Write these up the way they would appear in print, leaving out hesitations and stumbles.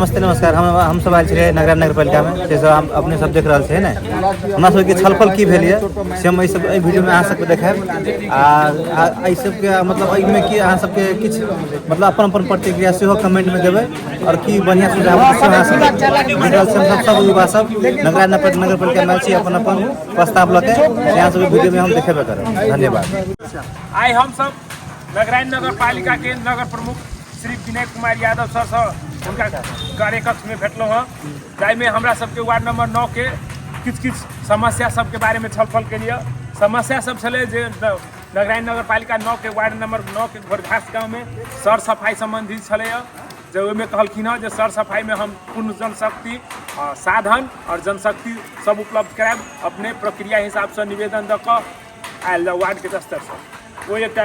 नमस्ते नमस्कार। हम सब आयल छे नगरा नगर पालिका में से सब अपने सब देख रहा है ना। हमरा सब के छलफल की भेल से हम सब वीडियो में अहाँ सबके देखाब आ ई सब के मतलब एमे की अहाँ सबके किछ मतलब अपन प्रतिक्रिया से कमेंट में देबै और की बढ़िया सुझाव अहाँ सब सब युवा सब नगरा नगर पालिका में छी अपन प्रस्ताव लके यहाँ सब वीडियो में हम देखेबे करब। धन्यवाद। आई हम सब नगरायन नगर पालिका के नगर प्रमुख श्री विनय कुमार यादव सर से उनका कार्यकक्ष में भेटल हाँ, जाहिमे हमरा सबके वार्ड नंबर 9 के किछ समस्या सब के बारे में छलफल के लिए समस्या सब छले जे नगरायन नगर पालिका 9 के वार्ड नंबर 9 के घोरघास गाँव में सर सफाई संबंधित छले जो में कहलखिन जे सर सफाई में हम पूर्ण जनशक्ति साधन और जनशक्ति सब उपलब्ध कराब अपने प्रक्रिया हिसाब से निवेदन द क आयल वार्ड के स्तर से वो एक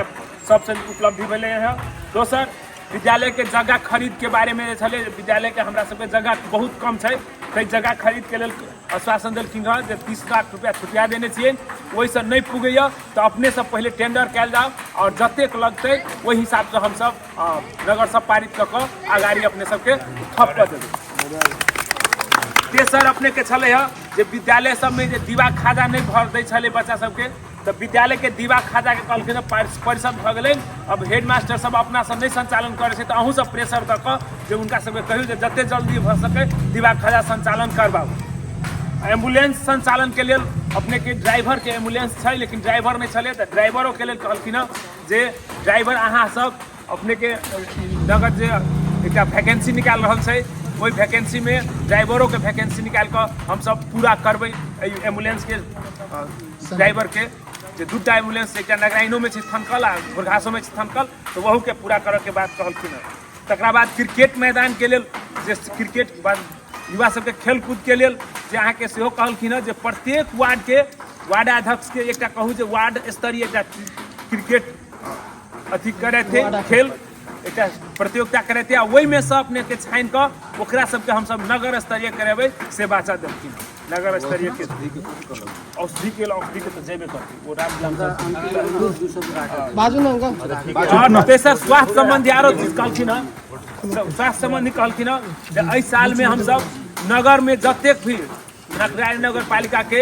सबसे उपलब्धि मिले है। दोसर विद्यालय के जगह खरीद के बारे में छले विद्यालय के हमरा सबके जगह बहुत कम है कई जगह खरीद के लेल आश्वासन दिलखिन है जे 30 लाख रुपया छुटिया देने छिए वही से नहीं पुगैया तो अपने सब पहले टेंडर कैल जाओ और जतेक लगते वही हिसाब से हम सब नगर सब पारित क आगाड़ी अपने सबके ठप कर देबै। तेसर अपने के छले जे विद्यालय सब में जे दीवा खाजा नहीं भर दै छले बच्चा सबके तो विद्यालय के दीवा खाजा के कहलखिन परिषद भ गेलै अब हेडमास्टर सब अपना सब नहीं संचालन करे तो अहूँ सब प्रेशर द क जे उनका सबके कहियो जे जते जल्दी भ सके दीवा खाजा संचालन करबाऊ। एम्बुलेंस संचालन के लिए अपने के ड्राइवर के एम्बुलेंस है लेकिन ड्राइवर नहीं चले तो ड्राइवरों के लिए कहलखिन जे ड्राइवर अहाँ सब अपने के नगर जे एक वैकेंसी निकाल रहा है वही वैकेंसी में ड्राइवरों के वैकेंसी निकाल कर हम सब पूरा करबै। एम्बुलेंस के ड्राइवर के जो दूटा एम्बुलेंस एक नगराइनो में थनकल आ घोरघासों में थनकल तो वहू के पूरा करे के बाद कहलखिन। तकरा बाद क्रिकेट मैदान के लिए जे क्रिकेट युवा सबके खेल कूद के लिए जे अहाँ के सेहो कहलखिन जे प्रत्येक वार्ड के वार्ड अध्यक्ष के एक कहूँ जे वार्ड स्तरीय एक क्रिकेट अथी करे थे खेल एक प्रतियोगिता करे थे वही में सब अपने के छान कर ओकरा सबके हम सब नगर स्तरीय करेबै से बाचा देलखिन। नगर स्तरीय के औषधि के तो जेबे करती वो राम तेसर स्वास्थ्य संबंधी आरो चीज कहलखिन स्वास्थ्य संबंधी कहलखिन एहि साल में हम सब नगर में जतेक भी नगरायन नगर पालिका के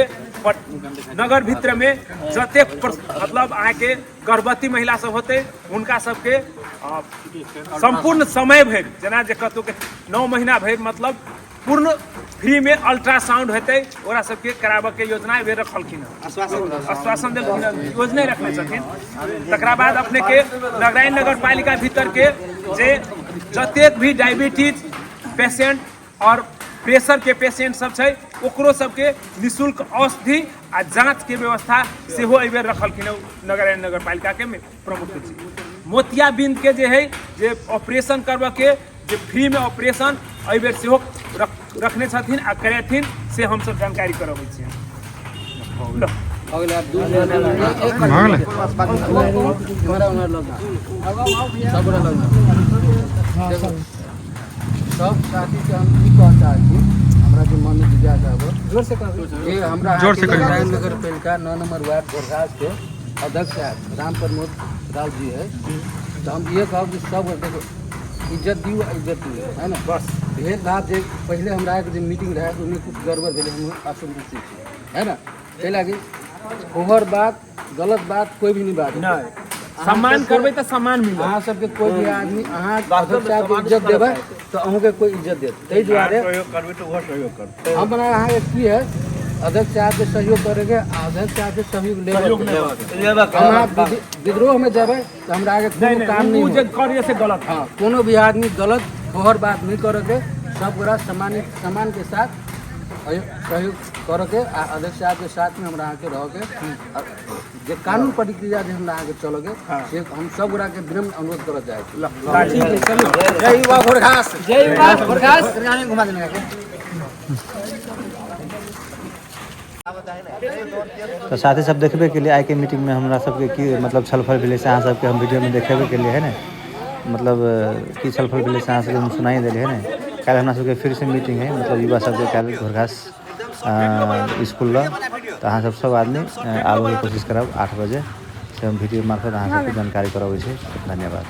नगर भीतर में जतेक मतलब अहाँ के गर्भवती महिला सब होते उनका सबके संपूर्ण समय भर जना जे कतौ के 9 महीना भर मतलब पूर्ण फ्री में अल्ट्रासाउंड होते ओरा सबके कराबे के योजना वे रखलखिन आश्वासन देलखिन योजना रखने छथिन। तकरा बाद अपने के नगरायन नगर पालिका भीतर के जे जतेक भी डायबिटीज पेशेंट और प्रेशर के पेशेंट सब छै ओकरो सबके निःशुल्क औषधि आ जांच के व्यवस्था सेहो एहि बेर रखलखिन नगरायन नगर पालिका के प्रमुख जी। मोतियाबिंद के जे है जे ऑपरेशन करबे के जे फ्री में ऑपरेशन एहि बेर सेहो रखने छथिन आ करेथिन से हम सब जानकारी करबै छी। सब साथी के हम की कहता छी हमरा के मन जिज्ञासा हो जोर से ये हमरा नगरायन नगर पालिका 9 नंबर वार्ड घोरघास के अध्यक्ष राम प्रमोद राव जी है तो हम ये कहब कि सब देखो इज्जत दियो इज्जत दियो है ना बस भेदभाव जे पहले हमरा के मीटिंग रहा तो कुछ गड़बड़ भेले हम असंतुष्ट छी है ना ते लागी ओवर बात गलत बात कोई भी नहीं बात नहीं सम्मान करबै तो सम्मान मिलत। अहाँ सबके कोई भी आदमी अहाँ अध्यक्ष साहब के इज्जत देबै तो अहूँ के कोई इज्जत देत तै दुआरे करबै तो वो सहयोग कर हम बना अहाँ के की है अध्यक्ष साहब के सहयोग करेंगे अध्यक्ष साहब के सहयोग लेबै हम विद्रोह में जेबै तो हमरा आगे कोनो काम नहीं जे करिए से गलत हाँ कोनो भी आदमी गलत ओहर बात नहीं करेके सब गोरा सम्मान के साथ सहयोग करके अध्यक्ष साहब के साथ में हमरा आके रह के जे कानून प्रक्रिया जे हमरा आगे चलोगे से हम सब गोरा के विनम्र अनुरोध करत जाए। जय युवा घोरघास जय युवा घोरघास घुमा देने तो साथी सब देखबे के लिए आइ के मीटिंग में हमरा सबके की मतलब छलफल भेलै से अहाँ सबके हम वीडियो में देखेबे के लिए है ना मतलब की छलफल भेलै से अहाँ सबके हम सुनाई देले है ना। कल हमरा सबके फिर से मीटिंग है मतलब युवा सबके कल घोरघास स्कूल तो अहाँ सब आदमी आबे के कोशिश करब 8 बजे से हम वीडियो मार्फत अहाँ सबके जानकारी करबै छी। धन्यवाद।